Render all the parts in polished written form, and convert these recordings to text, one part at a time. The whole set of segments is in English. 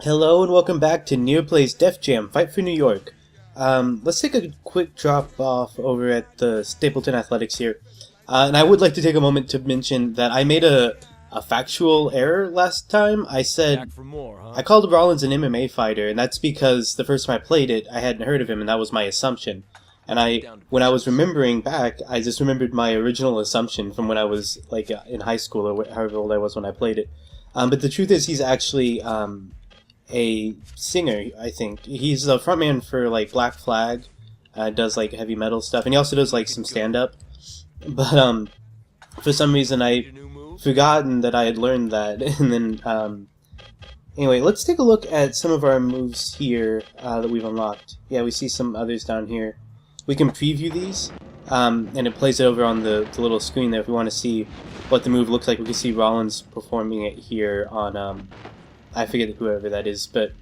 Hello and welcome back to Nearplay's Def Jam Fight for New York. Let's take a quick drop off over at the Stapleton Athletics here. And I would like to take a moment to mention that I made a factual error last time. I said I called Rollins an MMA fighter, and that's because the first time I played it, I hadn't heard of him, and that was my assumption. And when I was remembering back, I just remembered my original assumption from when I was like in high school or however old I was when I played it. But the truth is, he's actually a singer. I think he's the frontman for like Black Flag. Does like heavy metal stuff, and he also does like some stand-up. But for some reason I forgotten that I had learned that, and then anyway, let's take a look at some of our moves here that we've unlocked. Yeah, we see some others down here. We can preview these, and it plays it over on the little screen there if we want to see what the move looks like. We can see Rollins performing it here on, I forget whoever that is, but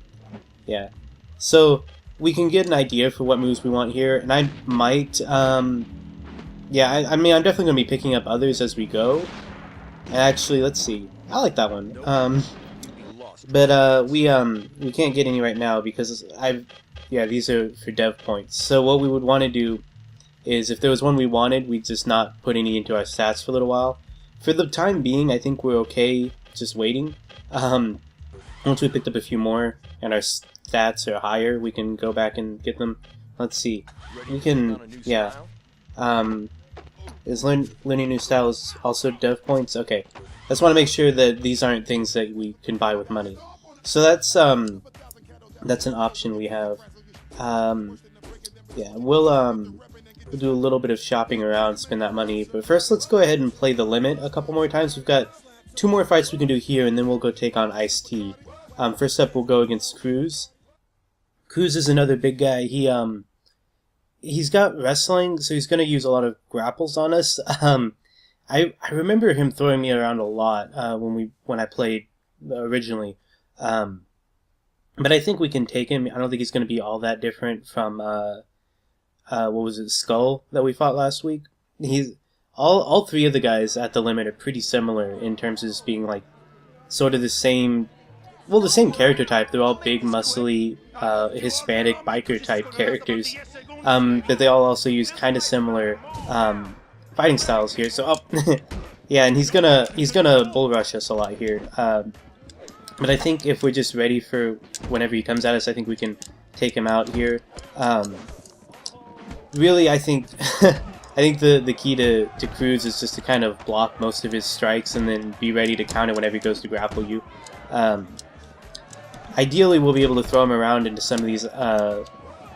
yeah. So we can get an idea for what moves we want here, and I might, yeah, I mean, I'm definitely going to be picking up others as we go. Actually, let's see. I like that one. But we can't get any right now because yeah, these are for dev points. So what we would want to do is, if there was one we wanted, we'd just not put any into our stats for a little while. For the time being, I think we're okay just waiting. Once we picked up a few more and our stats are higher, we can go back and get them. Let's see. We can, yeah. Is learning new styles also dev points? Okay. I just want to make sure that these aren't things that we can buy with money. So that's an option we have. Yeah, we'll do a little bit of shopping around, spend that money. But first, let's go ahead and play the limit a couple more times. We've got 2 more fights we can do here, and then we'll go take on Ice-T. First up, we'll go against Cruz. Cruz is another big guy. He's got wrestling, so he's going to use a lot of grapples on us. I remember him throwing me around a lot when I played originally. But I think we can take him. I don't think he's going to be all that different from what was it, Skull that we fought last week. All 3 of the guys at the limit are pretty similar in terms of just being like sort of the same character type. They're all big, muscly, Hispanic biker type characters. But they all also use kind of similar fighting styles here. So yeah, and he's gonna bull rush us a lot here. But I think if we're just ready for whenever he comes at us, I think we can take him out here. Really, I think I think the key to Cruz is just to kind of block most of his strikes and then be ready to counter whenever he goes to grapple you. Ideally, we'll be able to throw him around into some of these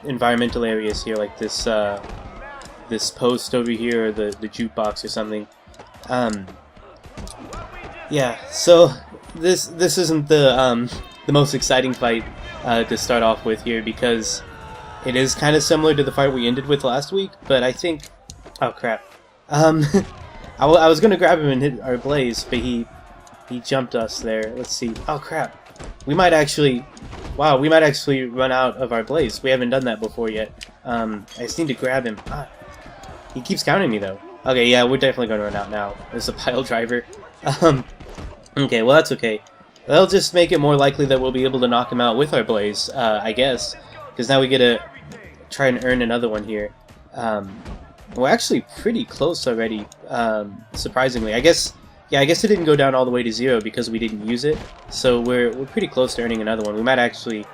environmental areas here, like this this post over here, or the jukebox or something. Yeah, so this isn't the most exciting fight to start off with here, because it is kind of similar to the fight we ended with last week, but I think, oh crap, I was gonna grab him and hit our blaze, but he jumped us there. Let's see. Oh crap, we might actually run out of our blaze. We haven't done that before yet. I just need to grab him. He keeps counting me though. Okay, yeah, we're definitely gonna run out now. There's a pile driver. Okay, well that's okay. That'll just make it more likely that we'll be able to knock him out with our blaze, I guess. Because now we get to try and earn another one here. We're actually pretty close already, surprisingly. I guess it didn't go down all the way to 0 because we didn't use it. So we're pretty close to earning another one. We might actually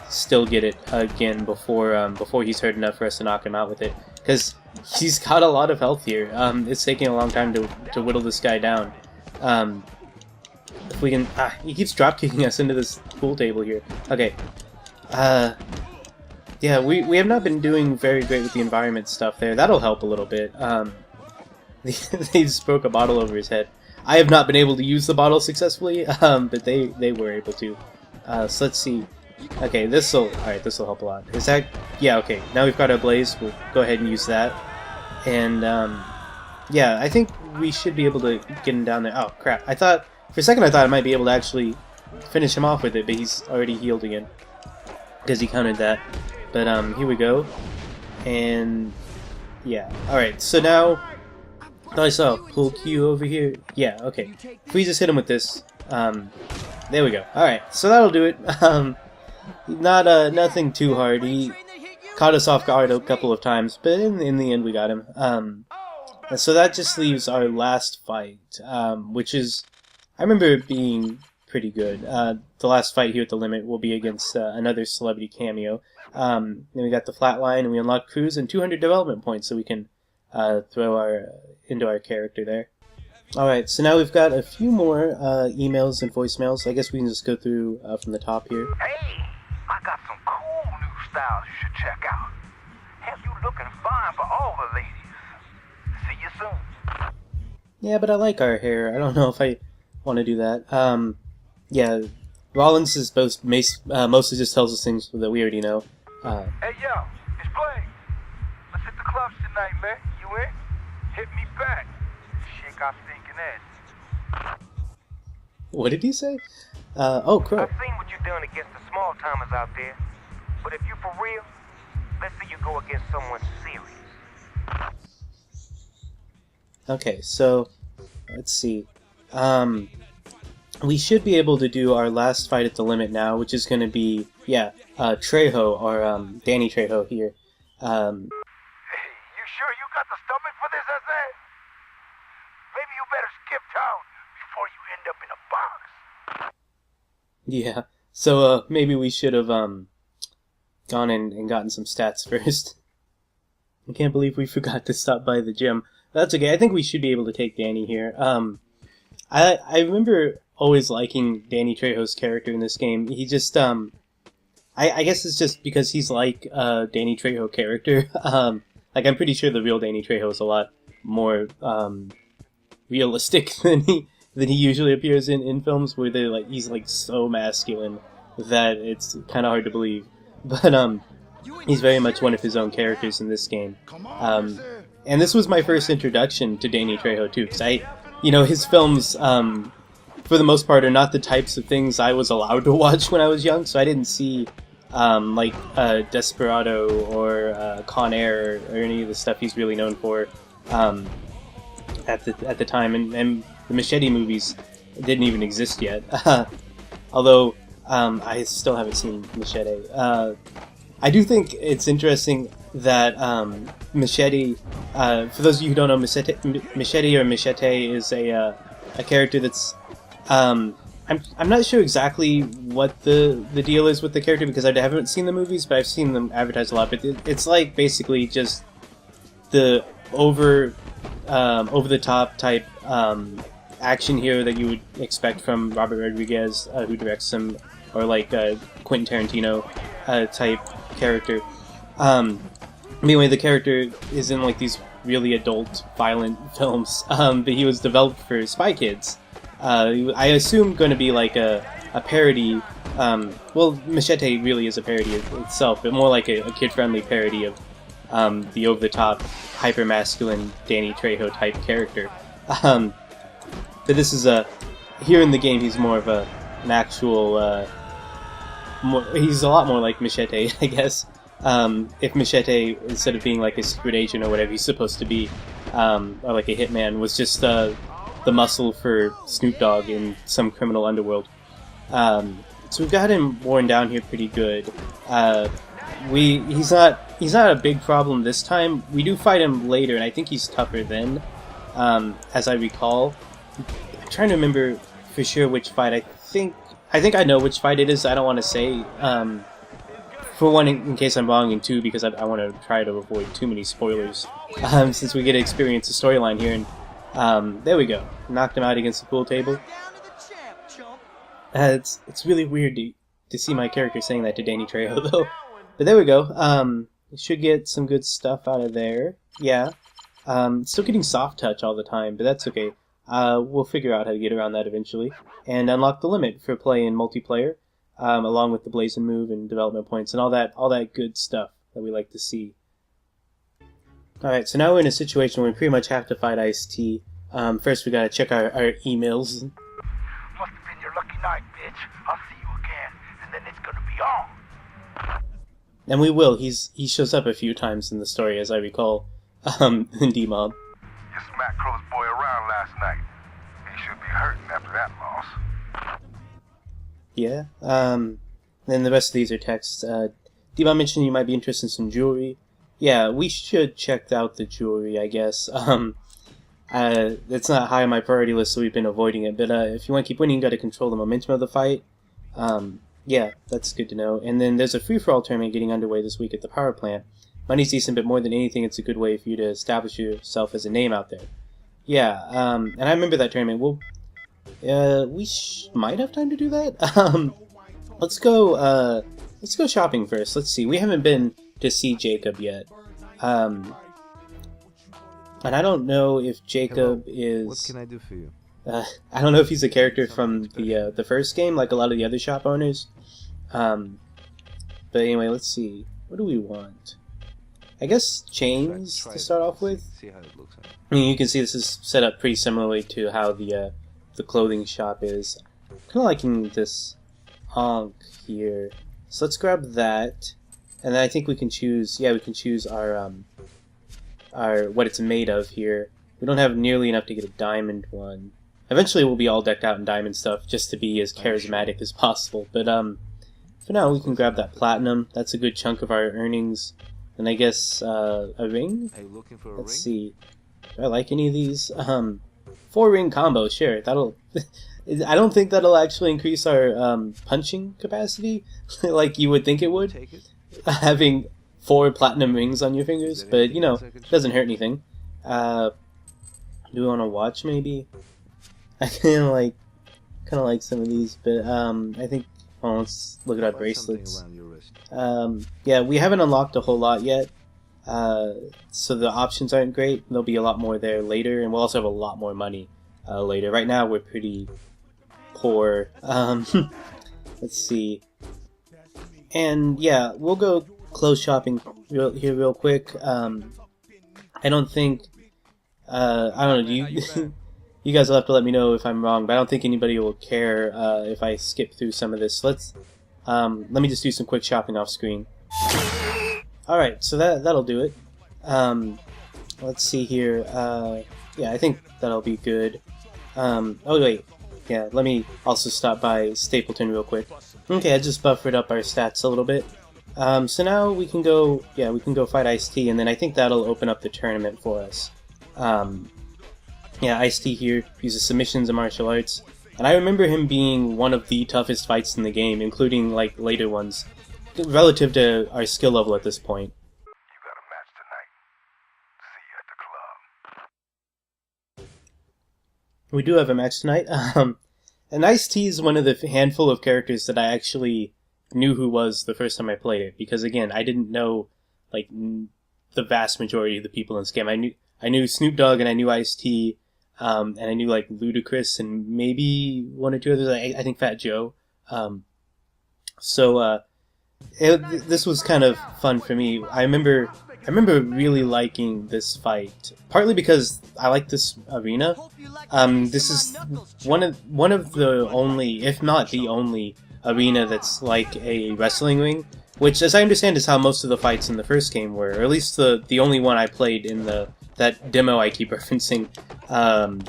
still get it again before he's hurt enough for us to knock him out with it. Because he's got a lot of health here. It's taking a long time to whittle this guy down. If we can... he keeps drop-kicking us into this pool table here. Okay. Yeah, we have not been doing very great with the environment stuff there. That'll help a little bit. They just broke a bottle over his head. I have not been able to use the bottle successfully, but they were able to. So let's see. Okay, alright, this'll help a lot. Is that... yeah, okay. Now we've got our blaze. We'll go ahead and use that. And, yeah, I think we should be able to get him down there. Oh, crap. For a second I thought I might be able to actually finish him off with it, but he's already healed again. Because he countered that. But, here we go. And, yeah. Alright, so now... I thought I saw a pull Q over here. Yeah, okay. If we just hit him with this, There we go. Alright, so that'll do it. Nothing too hard. He caught us off guard a couple of times, but in the end we got him. And so that just leaves our last fight, which is, I remember it being pretty good. The last fight here at the limit will be against another celebrity cameo. Then we got the flatline, and we unlock Cruz and 200 development points, so we can throw into our character there. Alright, so now we've got a few more emails and voicemails. I guess we can just go through from the top here. Hey, I got some cool new styles you should check out. Have you looking fine for all the ladies. See you soon. Yeah, but I like our hair. I don't know if I want to do that. Yeah, Rollins is mostly just tells us things that we already know. Hey, yo, it's Blake. Let's hit the clubs tonight, man. You in? Hit me back. Shake our stinking ass. What did he say? Oh, Crow. I've seen what you've done against the small timers out there. But if you for real, let's see you go against someone serious. Okay, so let's see. We should be able to do our last fight at the limit now, which is going to be, Trejo, or Danny Trejo here. Hey, you sure you got the stomach for this, I said? Maybe you better skip town before you end up in a box. Yeah, so maybe we should have gone and gotten some stats first. I can't believe we forgot to stop by the gym. That's okay, I think we should be able to take Danny here. I remember always liking Danny Trejo's character in this game. He just, I guess it's just because he's like a Danny Trejo character. Like, I'm pretty sure the real Danny Trejo is a lot more, realistic than he usually appears in films where he's like so masculine that it's kind of hard to believe. But, he's very much one of his own characters in this game. And this was my first introduction to Danny Trejo too, because his films, for the most part, are not the types of things I was allowed to watch when I was young, so I didn't see, Desperado or Con Air or any of the stuff he's really known for, at the time, and the Machete movies didn't even exist yet. Although, I still haven't seen Machete. I do think it's interesting that Machete, for those of you who don't know, Machete is a character that's, I'm not sure exactly what the deal is with the character because I haven't seen the movies, but I've seen them advertised a lot. But it's like basically just the over the top type action hero that you would expect from Robert Rodriguez, who directs them, or like Quentin Tarantino type character. Anyway, the character is in like these really adult, violent films, but he was developed for Spy Kids. I assume going to be like a parody. Well, Machete really is a parody itself, but more like a kid-friendly parody of the over-the-top, hyper-masculine Danny Trejo type character. But this is here in the game, he's more of an actual. He's a lot more like Machete, I guess. If Machete, instead of being like a secret agent or whatever he's supposed to be, or like a hitman, was just the muscle for Snoop Dogg in some criminal underworld. So we've got him worn down here pretty good. He's not a big problem this time. We do fight him later, and I think he's tougher then, as I recall. I'm trying to remember for sure which fight. I think I know which fight it is. I don't want to say. For one, in case I'm wrong, and two, because I want to try to avoid too many spoilers, since we get to experience the storyline here. And there we go, knocked him out against the pool table. It's really weird to see my character saying that to Danny Trejo, though. But there we go. Should get some good stuff out of there. Yeah. Still getting soft touch all the time, but that's okay. We'll figure out how to get around that eventually, and unlock the limit for play in multiplayer. Along with the Blazing Move and development points and all that good stuff that we like to see. Alright, so now we're in a situation where we pretty much have to fight Ice-T. First we gotta check our emails. Must have been your lucky night, bitch. I'll see you again, and then it's gonna be on. And we will. He shows up a few times in the story, as I recall, in D-Mob. You smacked Cruz boy around last night. He should be hurting after that loss. Yeah. Then the rest of these are texts. D-Bot mentioned you might be interested in some jewelry. Yeah, we should check out the jewelry, I guess. It's not high on my priority list, so we've been avoiding it. But if you want to keep winning, you got to control the momentum of the fight. Yeah, that's good to know. And then there's a free-for-all tournament getting underway this week at the power plant. Money's decent, but more than anything, it's a good way for you to establish yourself as a name out there. Yeah, and I remember that tournament. We might have time to do that. Let's go shopping first. Let's see. We haven't been to see Jacob yet. And I don't know if Jacob is... What can I do for you? I don't know if he's a character from the first game, like a lot of the other shop owners. But anyway, let's see. What do we want? I guess chains to start off with. See how it looks. I mean, you can see this is set up pretty similarly to how the clothing shop is. Kind of liking this honk here. So let's grab that, and then I think we can choose. Yeah, we can choose our what it's made of here. We don't have nearly enough to get a diamond one. Eventually, we'll be all decked out in diamond stuff just to be as charismatic as possible. But for now, we can grab that platinum. That's a good chunk of our earnings. And I guess a ring. Are you looking for a Let's ring? see. Do I like any of these? 4-ring combo, sure. That'll. I don't think that'll actually increase our punching capacity, like you would think it would. Take it. Having 4 platinum rings on your fingers, but you know, it doesn't hurt anything. Do we want to watch maybe? I kind of like some of these, but I think. Well, let's look at our bracelets. Yeah, we haven't unlocked a whole lot yet, so the options aren't great. There'll be a lot more there later, and we'll also have a lot more money later. Right now, we're pretty poor. Let's see. And yeah, we'll go clothes shopping real quick. I don't think... I don't know, do you... You guys will have to let me know if I'm wrong, but I don't think anybody will care if I skip through some of this. Let me just do some quick shopping off screen. Alright, so that'll do it. Let's see here. Yeah, I think that'll be good. Oh wait, yeah, let me also stop by Stapleton real quick. Okay, I just buffered up our stats a little bit. So now we can go fight Ice-T, and then I think that'll open up the tournament for us. Yeah, Ice-T here uses submissions and martial arts, and I remember him being one of the toughest fights in the game, including like later ones, relative to our skill level at this point. You got a match tonight. See you at the club. We do have a match tonight, and Ice-T is one of the handful of characters that I actually knew who was the first time I played it, because again, I didn't know like the vast majority of the people in this game. I knew Snoop Dogg and I knew Ice-T. And I knew like Ludacris and maybe one or two others. I think Fat Joe. This was kind of fun for me. I remember really liking this fight, partly because I like this arena. This is one of the only, if not the only, arena that's like a wrestling ring, which, as I understand, is how most of the fights in the first game were, or at least the only one I played in that demo I keep referencing. Oh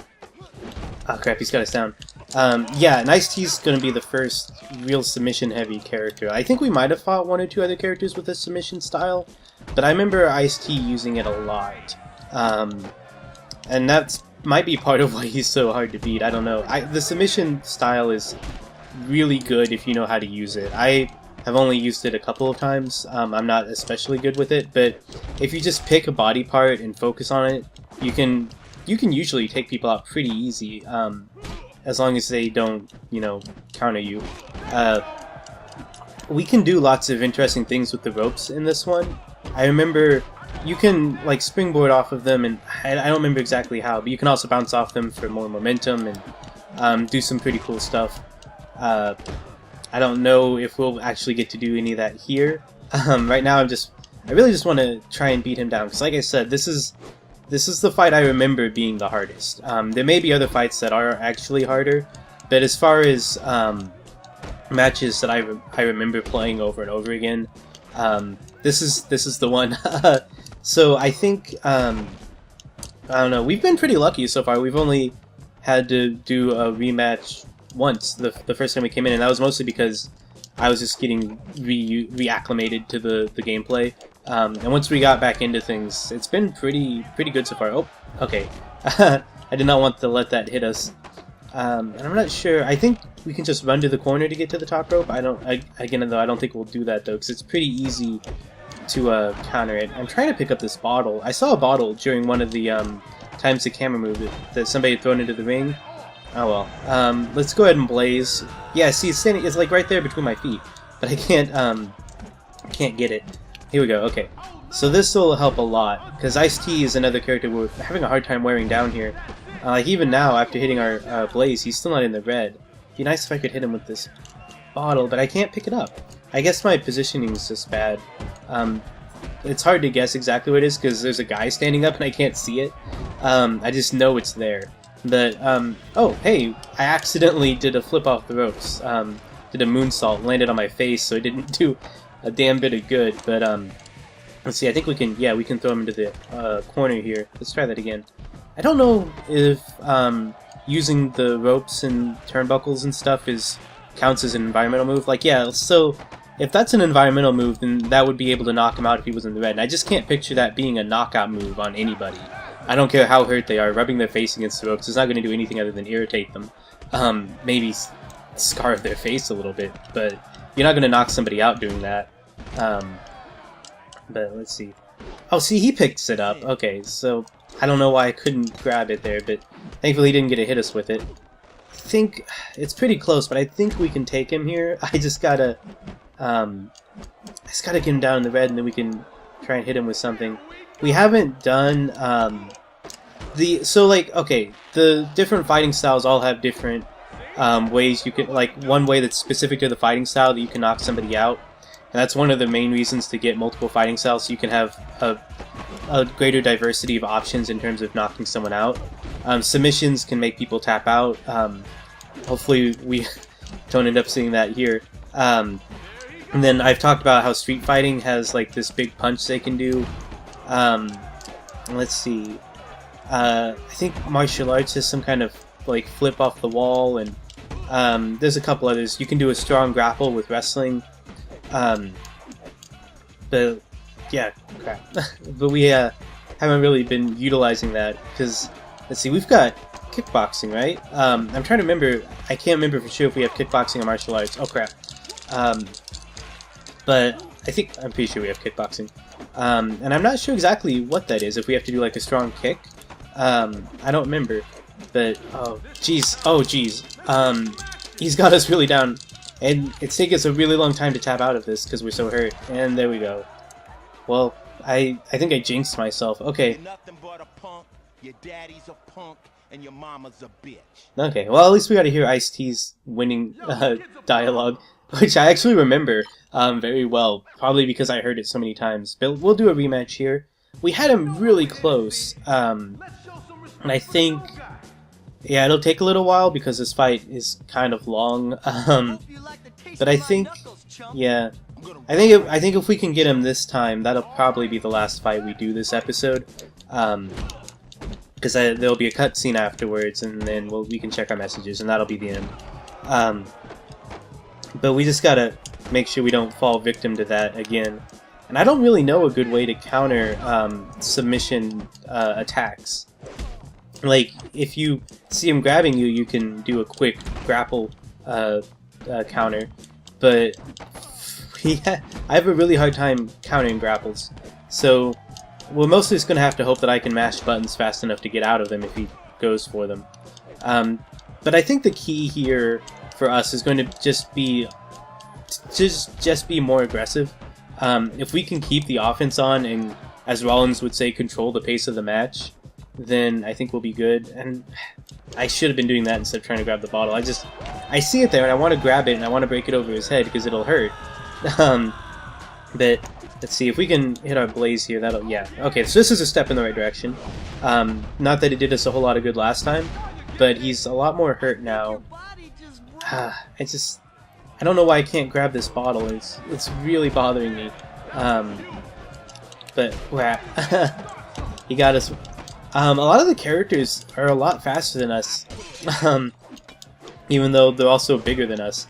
crap, he's got us down. Yeah, and Ice-T's gonna be the first real submission-heavy character. I think we might have fought one or two other characters with a submission style, but I remember Ice-T using it a lot. And that might be part of why he's so hard to beat, I don't know. The submission style is really good if you know how to use it. I have only used it a couple of times. I'm not especially good with it, but if you just pick a body part and focus on it, you can usually take people out pretty easy, as long as they don't, counter you. We can do lots of interesting things with the ropes in this one. I remember you can like springboard off of them, and I don't remember exactly how, but you can also bounce off them for more momentum and do some pretty cool stuff. I don't know if we'll actually get to do any of that here. Right now, I really just want to try and beat him down, because like I said, this is the fight I remember being the hardest. There may be other fights that are actually harder, but as far as matches that I remember playing over and over again, this is the one. So I think I don't know. We've been pretty lucky so far. We've only had to do a rematch once the first time we came in, and that was mostly because I was just getting reacclimated to the gameplay. And once we got back into things, it's been pretty good so far. Oh, okay. I did not want to let that hit us. And I'm not sure. I think we can just run to the corner to get to the top rope. Again, though, I don't think we'll do that though, because it's pretty easy to counter it. I'm trying to pick up this bottle. I saw a bottle during one of the times the camera moved that somebody had thrown into the ring. Oh well. Let's go ahead and blaze. Yeah, see, it's standing. It's like right there between my feet, but I can't get it. Here we go. Okay, so this will help a lot because Ice-T is another character we're having a hard time wearing down here. Like even now, after hitting our blaze, he's still not in the red. It'd be nice if I could hit him with this bottle, but I can't pick it up. I guess my positioning is just bad. It's hard to guess exactly what it is because there's a guy standing up and I can't see it. I just know it's there. But, oh, hey, I accidentally did a flip off the ropes. Did a moonsault, landed on my face, so it didn't do a damn bit of good. But, let's see, I think we can, yeah, we can throw him into the corner here. Let's try that again. I don't know if using the ropes and turnbuckles and stuff counts as an environmental move. Like, yeah, so if that's an environmental move, then that would be able to knock him out if he was in the red. And I just can't picture that being a knockout move on anybody. I don't care how hurt they are, rubbing their face against the ropes is not going to do anything other than irritate them. Maybe scar their face a little bit, but you're not going to knock somebody out doing that. But let's see. Oh, see, he picks it up. Okay, so I don't know why I couldn't grab it there, but thankfully he didn't get to hit us with it. I think it's pretty close, but I think we can take him here. I just gotta get him down in the red, and then we can try and hit him with something. We haven't done the different fighting styles all have different ways you can, like, one way that's specific to the fighting style that you can knock somebody out, and that's one of the main reasons to get multiple fighting styles, so you can have a greater diversity of options in terms of knocking someone out. Submissions can make people tap out. Hopefully we don't end up seeing that here. And then I've talked about how street fighting has like this big punch they can do. Let's see. I think martial arts has some kind of like flip off the wall, and there's a couple others. You can do a strong grapple with wrestling. But yeah, crap. But we haven't really been utilizing that because, let's see, we've got kickboxing, right? I'm trying to remember. I can't remember for sure if we have kickboxing or martial arts. Oh crap. But I'm pretty sure we have kickboxing. And I'm not sure exactly what that is, if we have to do like a strong kick. I don't remember. But, oh geez. He's got us really down. And it's taken us a really long time to tap out of this because we're so hurt. And there we go. Well, I think I jinxed myself. Okay. Your daddy's a punk and your mama's a bitch. Okay, well at least we got to hear Ice-T's winning dialogue, which I actually remember very well, probably because I heard it so many times. But we'll do a rematch here. We had him really close, and I think, yeah, it'll take a little while because this fight is kind of long. But I think, yeah, I think if we can get him this time, that'll probably be the last fight we do this episode. Because there'll be a cutscene afterwards, and then we can check our messages, and that'll be the end. But we just gotta make sure we don't fall victim to that again. And I don't really know a good way to counter submission attacks. Like, if you see him grabbing you, you can do a quick grapple counter. But I have a really hard time countering grapples. So we're mostly just going to have to hope that I can mash buttons fast enough to get out of them if he goes for them. But I think the key here for us is going to just be more aggressive. If we can keep the offense on and, as Rollins would say, control the pace of the match, then I think we'll be good. And I should have been doing that instead of trying to grab the bottle. I see it there and I want to grab it and I want to break it over his head because it'll hurt. But let's see if we can hit our blaze here. Yeah. Okay, so this is a step in the right direction. Not that it did us a whole lot of good last time, but he's a lot more hurt now. I don't know why I can't grab this bottle. It's really bothering me. But he got us. A lot of the characters are a lot faster than us. even though they're also bigger than us.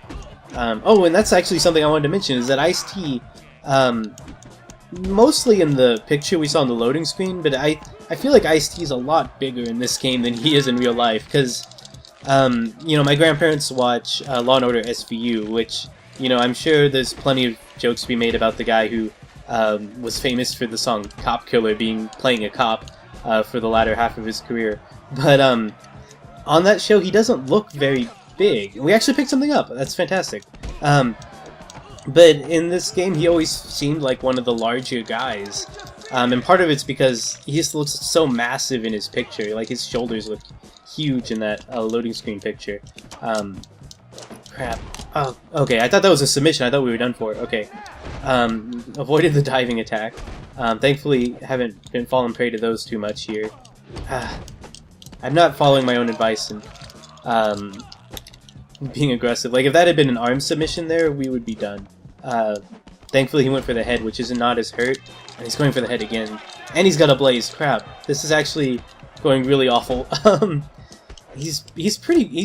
Oh, and that's actually something I wanted to mention, is that Ice-T, mostly in the picture we saw on the loading screen, but I feel like Ice-T is a lot bigger in this game than he is in real life, because, you know, my grandparents watch Law & Order SVU, which, you know, I'm sure there's plenty of jokes to be made about the guy who was famous for the song Cop Killer playing a cop for the latter half of his career. But on that show, he doesn't look very big. We actually picked something up. That's fantastic. But in this game, he always seemed like one of the larger guys. And part of it's because he just looks so massive in his picture. Like, his shoulders look huge in that loading screen picture. Crap. Oh, okay, I thought that was a submission. I thought we were done for. Okay. Avoided the diving attack. Thankfully, haven't been falling prey to those too much here. I'm not following my own advice and being aggressive. Like, if that had been an arm submission there, we would be done. Thankfully, he went for the head, which is not as hurt, and he's going for the head again. And he's got a blaze. Crap. This is actually going really awful. He's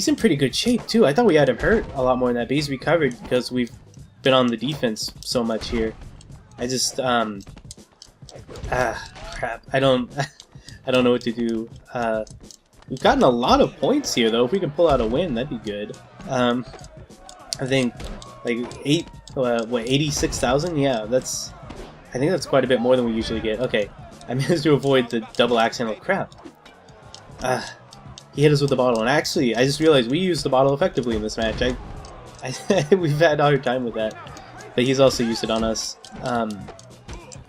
in pretty good shape too. I thought we had him hurt a lot more than that, but he's recovered because we've been on the defense so much here. I just crap. I don't know what to do. We've gotten a lot of points here though. If we can pull out a win, that'd be good. I think like 86,000. Yeah, I think that's quite a bit more than we usually get. Okay, I managed to avoid the double axe handle. Crap. He hit us with the bottle, and actually, I just realized we used the bottle effectively in this match. We've had a hard time with that, but he's also used it on us.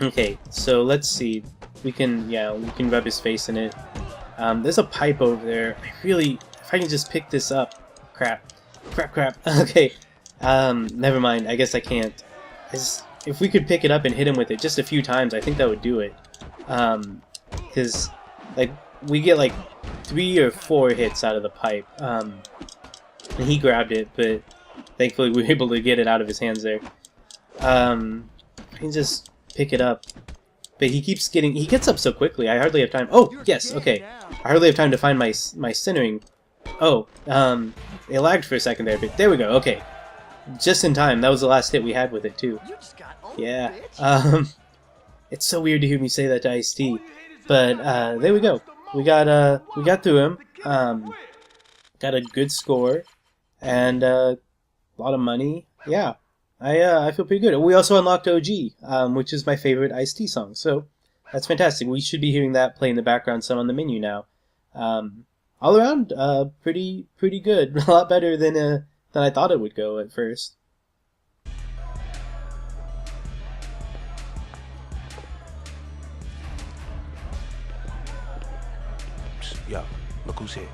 Okay, so let's see. We can rub his face in it. There's a pipe over there. If I can just pick this up. Crap. Okay. Never mind. I guess I can't. If we could pick it up and hit him with it just a few times, I think that would do it. Because, like, we get like 3 or 4 hits out of the pipe. And he grabbed it, but thankfully we were able to get it out of his hands there. I can just pick it up. But he gets up so quickly, I hardly have time. Oh, yes, okay. I hardly have time to find my centering. Oh, it lagged for a second there, but there we go, okay. Just in time, that was the last hit we had with it, too. Yeah, it's so weird to hear me say that to Ice-T. But, there we go. We got through him, got a good score, and, a lot of money. Yeah. I feel pretty good. We also unlocked OG, which is my favorite Ice-T song, so that's fantastic. We should be hearing that play in the background some on the menu now. All around, pretty good. A lot better than I thought it would go at first. Yo, look who's here.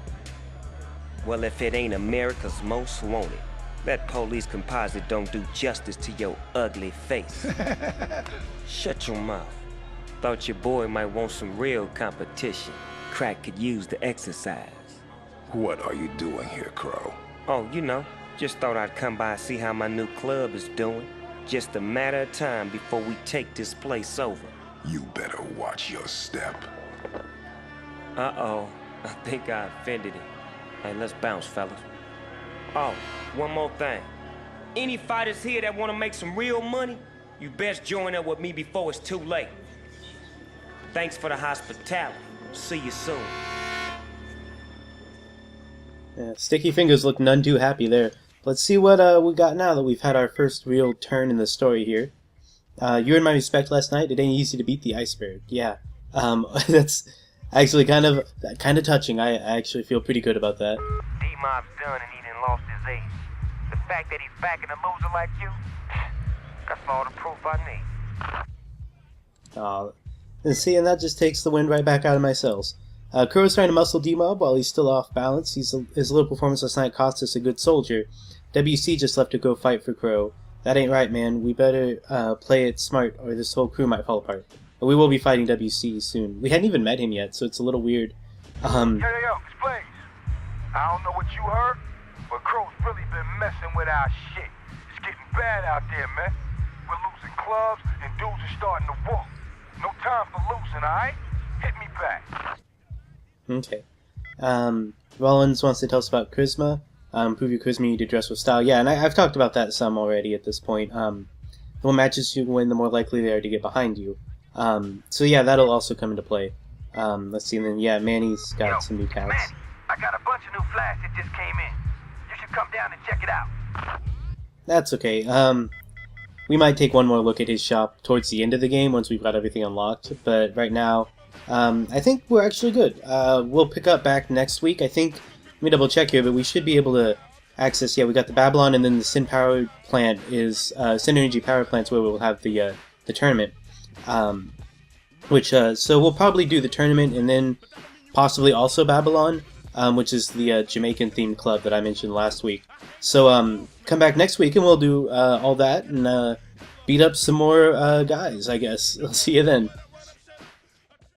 Well, if it ain't America's Most Wanted, that police composite don't do justice to your ugly face. Shut your mouth. Thought your boy might want some real competition. Crack could use the exercise. What are you doing here, Crow? Oh, you know, just thought I'd come by and see how my new club is doing. Just a matter of time before we take this place over. You better watch your step. Uh-oh, I think I offended him. Hey, let's bounce, fellas. Oh, one more thing. Any fighters here that want to make some real money, you best join up with me before it's too late. Thanks for the hospitality. See you soon. Yeah, Sticky Fingers look none too happy there. Let's see what we got now that we've had our first real turn in the story here. You earned my respect last night. It ain't easy to beat the Iceberg. Yeah, that's actually kind of touching. I actually feel pretty good about that. D-Mob's done and he done lost his ace. The fact that he's backing a loser like you, that's all the proof I need. And see, and that just takes the wind right back out of my sails. Crow's trying to muscle D-Mob while he's still off balance. His little performance last night cost us a good soldier. WC just left to go fight for Crow. That ain't right, man. We better play it smart or this whole crew might fall apart. But we will be fighting WC soon. We hadn't even met him yet, so it's a little weird. Yo, it's Blaze. I don't know what you heard, but Crow's really been messing with our shit. It's getting bad out there, man. We're losing clubs and dudes are starting to walk. No time for losing, alright? Hit me back. Okay. Rollins wants to tell us about Charisma. Improve your charisma, you need to dress with style. Yeah, and I've talked about that some already at this point. The more matches you win, the more likely they are to get behind you. So yeah, that'll also come into play. Let's see, and then yeah, Manny's got some new tabs. Manny, I got a bunch of new flags that just came in. You should come down and check it out. That's okay. We might take one more look at his shop towards the end of the game once we've got everything unlocked, but right now, I think we're actually good. We'll pick up back next week. I think, let me double check here, but we should be able to access, yeah, we got the Babylon, and then the Sin Power Plant is, Sin Energy Power Plant's where we'll have the tournament. So we'll probably do the tournament, and then possibly also Babylon, which is the Jamaican themed club that I mentioned last week. So come back next week and we'll do all that and beat up some more guys, I guess. I'll see you then.